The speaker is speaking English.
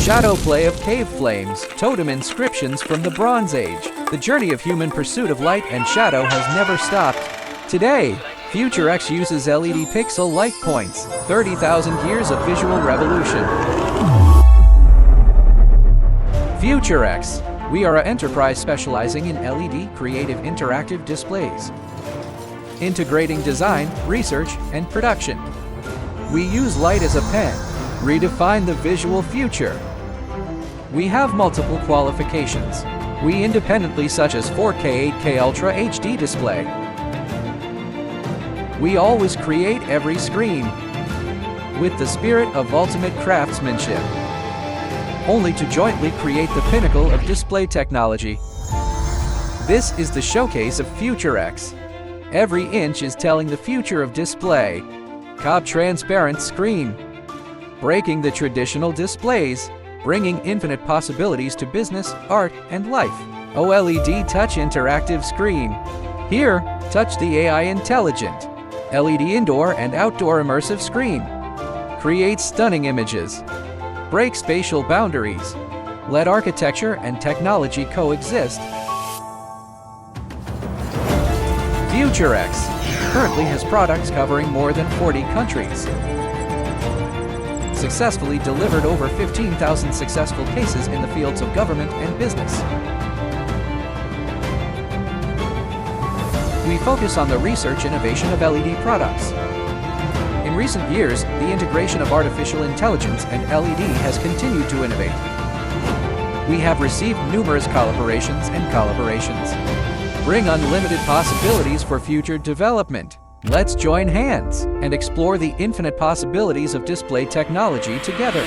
shadow play of cave flames, totem inscriptions from the Bronze Age. The journey of human pursuit of light and shadow has never stopped. Today, FutureX uses LED pixel light points, 30,000 years of visual revolution. FutureX. We are an enterprise specializing in LED creative interactive displays, integrating design, research, and production. We use light as a pen, redefine the visual future. We have multiple qualifications. We independently such as 4K, 8K Ultra HD display. We always create every screen with the spirit of ultimate craftsmanship, only to jointly create the pinnacle of display technology. This is the showcase of FutureX. Every inch is telling the future of display. Cob transparent screen, breaking the traditional displays, bringing infinite possibilities to business, art, and life. OLED touch interactive screen. Here, touch the AI intelligent. LED indoor and outdoor immersive screen. Create stunning images. Break spatial boundaries. Let architecture and technology coexist. FutureX currently has products covering more than 40 countries. Successfully delivered over 15,000 successful cases in the fields of government and business. We focus on the research innovation of LED products. In recent years, the integration of artificial intelligence and LED has continued to innovate. We have received numerous collaborations. Bring unlimited possibilities for future development. Let's join hands and explore the infinite possibilities of display technology together.